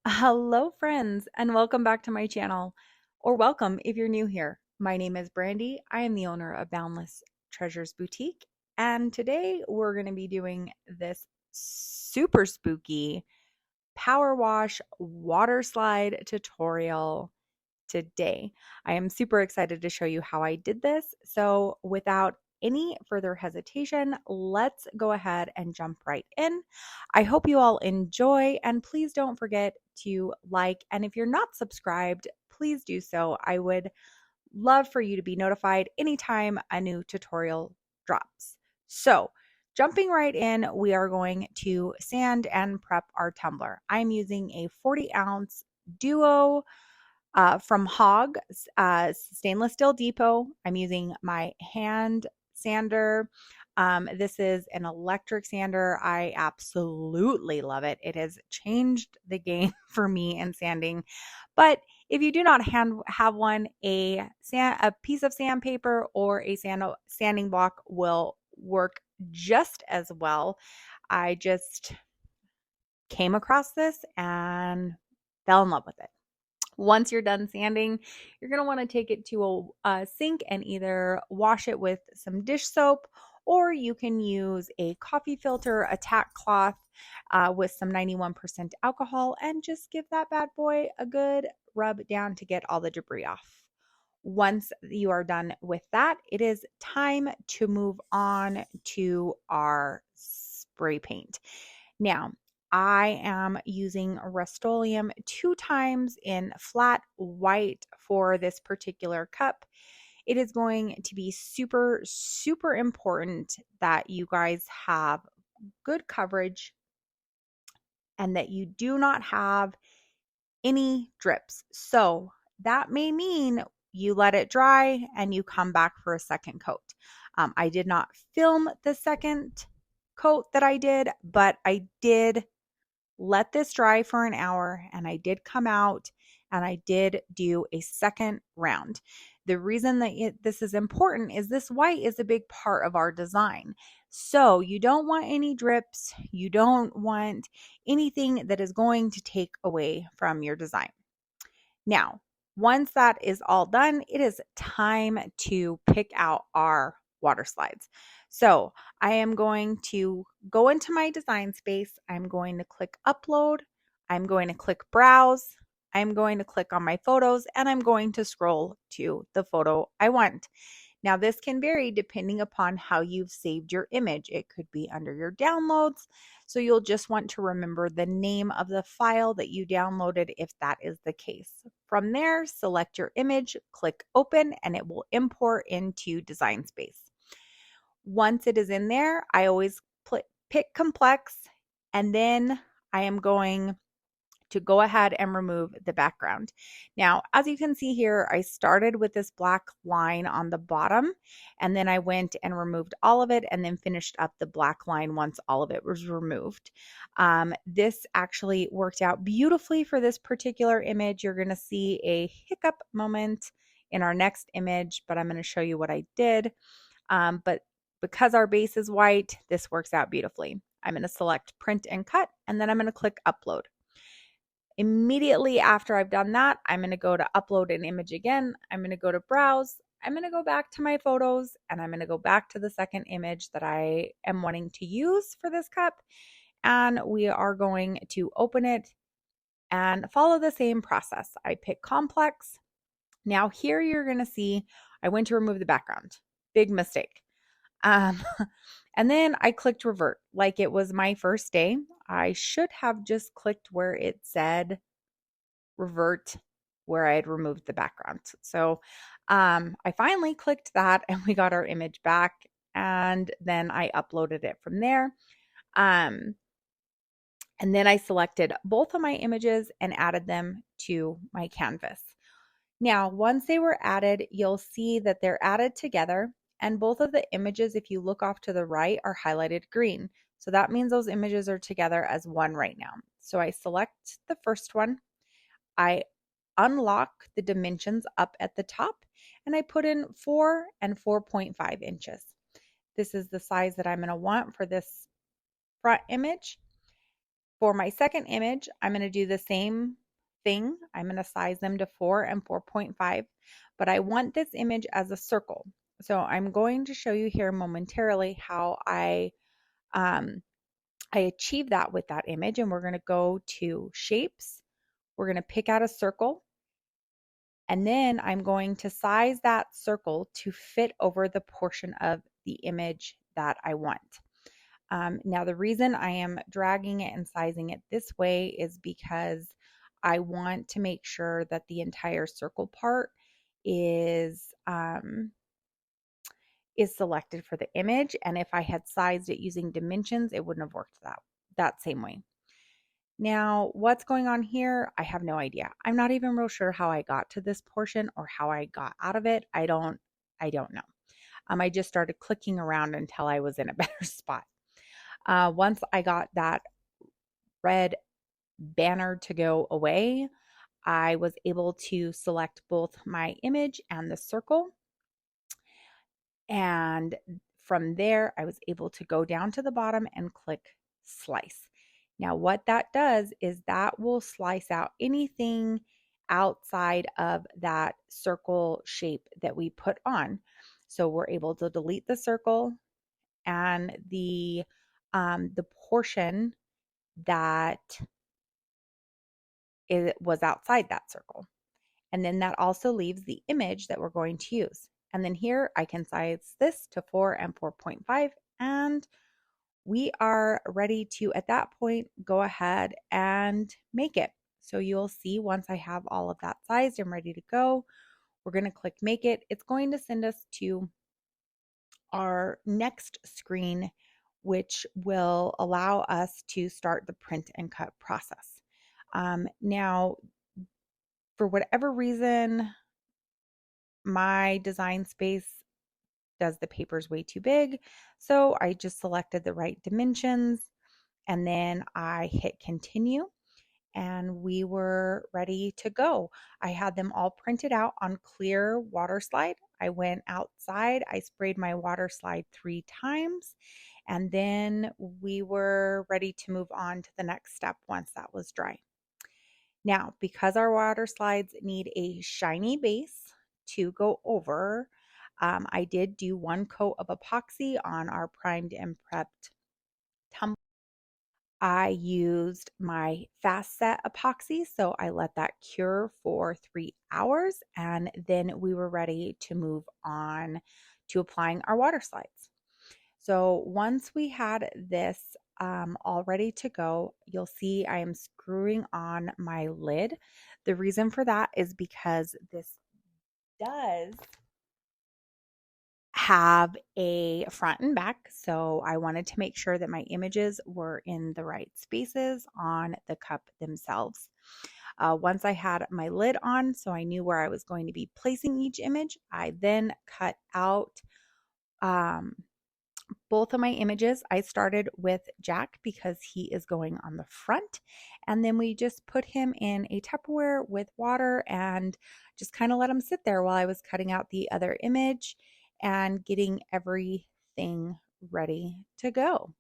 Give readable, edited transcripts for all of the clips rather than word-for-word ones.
Hello, friends, and welcome back to my channel, or welcome if you're new here. My name is Brandy. I am the owner of Boundless Treasures Boutique, and today we're going to be doing this super spooky power wash water slide tutorial today. I am super excited to show you how I did this. So, without any further hesitation, let's go ahead and jump right in. I hope you all enjoy, and please don't forget to like. And if you're not subscribed, please do so. I would love for you to be notified anytime a new tutorial drops. So, jumping right in, we are going to sand and prep our tumbler. I'm using a 40-ounce duo from Hog Stainless Steel Depot. I'm using my hand sander. This is an electric sander. I absolutely love it. It has changed the game for me in sanding. But if you do not have one, a piece of sandpaper or a sanding block will work just as well. I just came across this and fell in love with it. Once you're done sanding, you're going to want to take it to a sink and either wash it with some dish soap, or you can use a coffee filter, a tack cloth with some 91% alcohol, and just give that bad boy a good rub down to get all the debris off. Once you are done with that, it is time to move on to our spray paint. Now, I am using Rust-Oleum 2 times in flat white for this particular cup. It is going to be super, super important that you guys have good coverage and that you do not have any drips. So that may mean you let it dry and you come back for a second coat. I did not film the second coat that I did, but I did let this dry for an hour and I did come out and I did do a second round. The reason that this is important is this white is a big part of our design. So you don't want any drips. You don't want anything that is going to take away from your design. Now, once that is all done, it is time to pick out our water slides. So I am going to go into my design space. I'm going to click upload. I'm going to click browse. I'm going to click on my photos and I'm going to scroll to the photo I want. Now, this can vary depending upon how you've saved your image. It could be under your downloads. So you'll just want to remember the name of the file that you downloaded if that is the case. From there, select your image, click open, and it will import into Design Space. Once it is in there, I always pick complex, and then I am going to go ahead and remove the background. Now, as you can see here, I started with this black line on the bottom, and then I went and removed all of it and then finished up the black line once all of it was removed. This actually worked out beautifully for this particular image. You're going to see a hiccup moment in our next image, but I'm going to show you what I did. But because our base is white, this works out beautifully. I'm going to select print and cut, and then I'm going to click upload. Immediately after I've done that, I'm going to go to upload an image again. I'm going to go to browse. I'm going to go back to my photos and I'm going to go back to the second image that I am wanting to use for this cup. And we are going to open it and follow the same process. I pick complex. Now here you're going to see I went to remove the background. Big mistake. Um, and then I clicked revert like it was my first day. I should have just clicked where it said revert where I had removed the background. So I finally clicked that and we got our image back. And then I uploaded it from there. And then I selected both of my images and added them to my canvas. Now, once they were added, you'll see that they're added together. And both of the images, if you look off to the right, are highlighted green. So that means those images are together as one right now. So I select the first one. I unlock the dimensions up at the top and I put in 4 and 4.5 inches. This is the size that I'm going to want for this front image. For my second image, I'm going to do the same thing. I'm going to size them to 4 and 4.5, but I want this image as a circle. So I'm going to show you here momentarily how um, I achieve that with that image. And we're going to go to shapes. We're going to pick out a circle. And then I'm going to size that circle to fit over the portion of the image that I want. Now, the reason I am dragging it and sizing it this way is because I want to make sure that the entire circle part is selected for the image. And if I had sized it using dimensions, it wouldn't have worked that same way. Now, what's going on here? I have no idea. I'm not even real sure how I got to this portion or how I got out of it. I don't know. I just started clicking around until I was in a better spot. Once I got that red banner to go away, I was able to select both my image and the circle. And from there, I was able to go down to the bottom and click slice. Now, what that does is that will slice out anything outside of that circle shape that we put on. So we're able to delete the circle and the portion that it was outside that circle. And then that also leaves the image that we're going to use. And then here I can size this to 4 and 4.5, and we are ready to, at that point, go ahead and make it. So you'll see once I have all of that sized and ready to go, we're going to click make it. It's going to send us to our next screen, which will allow us to start the print and cut process. Now, for whatever reason, my design space does the papers way too big. So I just selected the right dimensions and then I hit continue and we were ready to go. I had them all printed out on clear water slide. I went outside, I sprayed my water slide 3 times, and then we were ready to move on to the next step once that was dry. Now, because our water slides need a shiny base to go over, I did do 1 coat of epoxy on our primed and prepped tumbler. I used my fast set epoxy, so I let that cure for 3 hours, and then we were ready to move on to applying our water slides. So once we had this all ready to go, you'll see I am screwing on my lid. The reason for that is because this does have a front and back, so I wanted to make sure that my images were in the right spaces on the cup themselves. Once I had my lid on, so I knew where I was going to be placing each image, I then cut out both of my images. I started with Jack because he is going on the front, and then we just put him in a Tupperware with water and just kind of let him sit there while I was cutting out the other image and getting everything ready to go.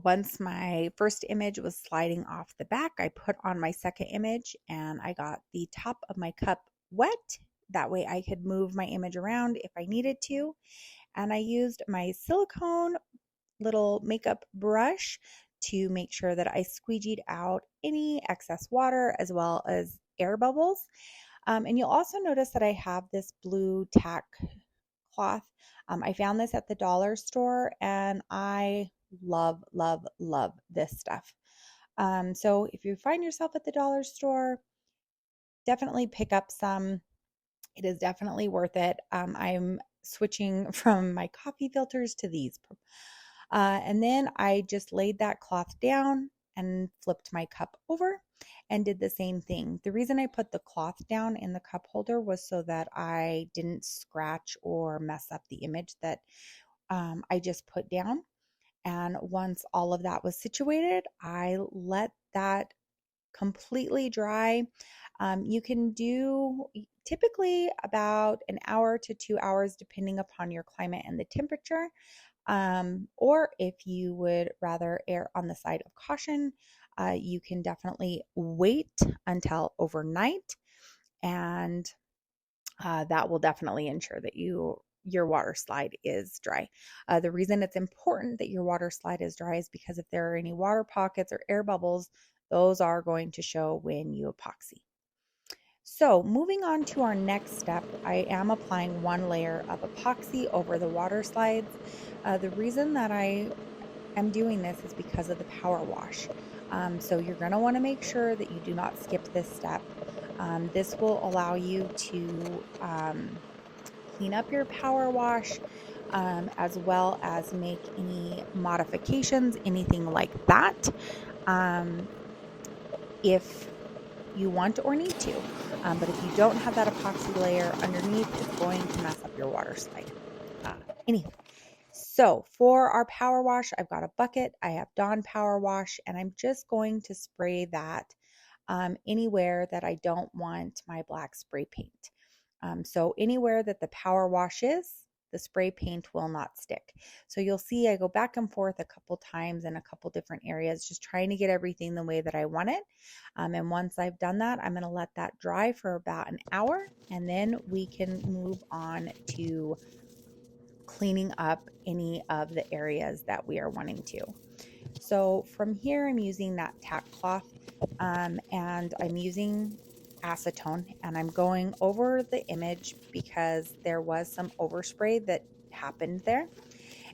once my first image was sliding off the back, I put on my second image and I got the top of my cup wet. That way I could move my image around if I needed to. And I used my silicone little makeup brush to make sure that I squeegeed out any excess water as well as air bubbles. And you'll also notice that I have this blue tack cloth. I found this at the dollar store and I love, love, love this stuff. So if you find yourself at the dollar store, definitely pick up some. It is definitely worth it. I'm switching from my coffee filters to these. And then I just laid that cloth down and flipped my cup over and did the same thing. The reason I put the cloth down in the cup holder was so that I didn't scratch or mess up the image that I just put down. And once all of that was situated, I let that completely dry. You can do typically about an hour to 2 hours, depending upon your climate and the temperature. Or if you would rather err on the side of caution, you can definitely wait until overnight, and that will definitely ensure that your water slide is dry. The reason it's important that your water slide is dry is because if there are any water pockets or air bubbles, those are going to show when you epoxy. So moving on to our next step, I am applying one layer of epoxy over the water slides. The reason that I am doing this is because of the power wash. So you're going to want to make sure that you do not skip this step. This will allow you to clean up your power wash, as well as make any modifications, anything like that, if you want or need to. But if you don't have that epoxy layer underneath, it's going to mess up your water slide. Anyway, so for our power wash, I've got a bucket. I have Dawn Power Wash, and I'm just going to spray that anywhere that I don't want my black spray paint. So anywhere that the power wash is, the spray paint will not stick. So you'll see I go back and forth a couple times in a couple different areas, just trying to get everything the way that I want it. And once I've done that, I'm going to let that dry for about an hour, and then we can move on to cleaning up any of the areas that we are wanting to. So from here, I'm using that tack cloth, and I'm using acetone, and I'm going over the image because there was some overspray that happened there.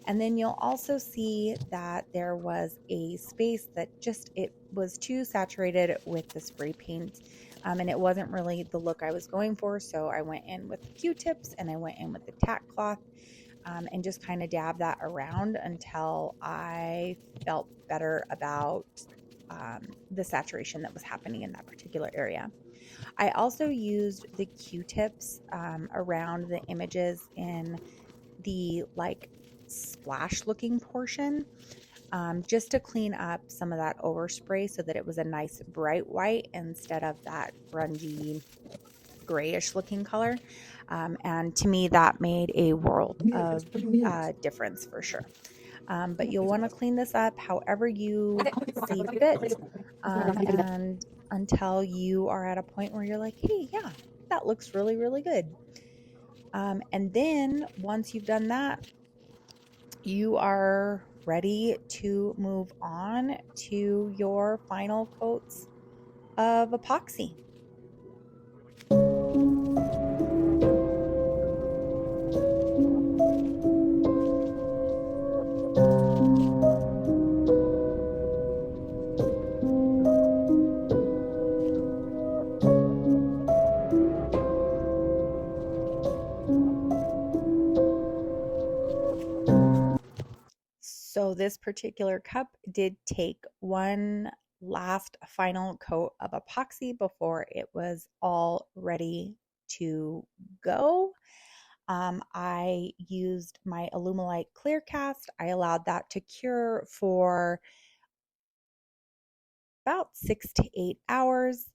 And then you'll also see that there was a space that it was too saturated with the spray paint, and it wasn't really the look I was going for. So I went in with the Q-tips and I went in with the tack cloth, and just kind of dab that around until I felt better about the saturation that was happening in that particular area. I also used the Q-tips around the images in the splash looking portion, just to clean up some of that overspray so that it was a nice bright white instead of that grungy grayish looking color. And to me, that made a world of difference for sure. But you'll want to clean this up however you see fit, and until you are at a point where you're like, hey, yeah, that looks really, really good. And then once you've done that, you are ready to move on to your final coats of epoxy. So this particular cup did take one last final coat of epoxy before it was all ready to go. I used my Alumilite clear cast. I allowed that to cure for about 6 to 8 hours.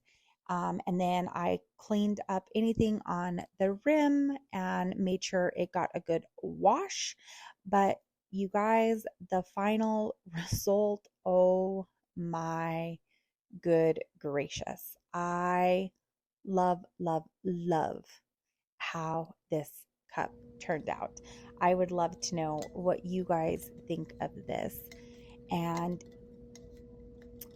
And then I cleaned up anything on the rim and made sure it got a good wash. But you guys, the final result, oh my good gracious. I love, love, love how this cup turned out. I would love to know what you guys think of this. And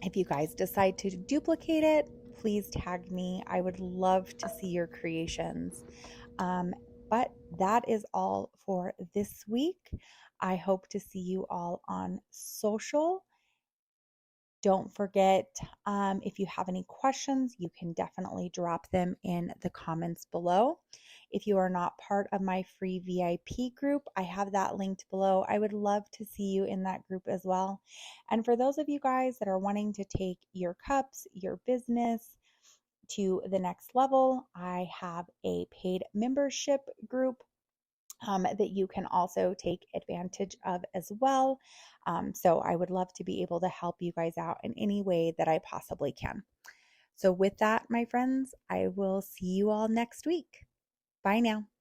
if you guys decide to duplicate it, please tag me. I would love to see your creations. Um, but that is all for this week. I hope to see you all on social. Don't forget, if you have any questions, you can definitely drop them in the comments below. If you are not part of my free VIP group, I have that linked below. I would love to see you in that group as well. And for those of you guys that are wanting to take your cups, your business to the next level, I have a paid membership group that you can also take advantage of as well. So I would love to be able to help you guys out in any way that I possibly can. So with that, my friends, I will see you all next week. Bye now.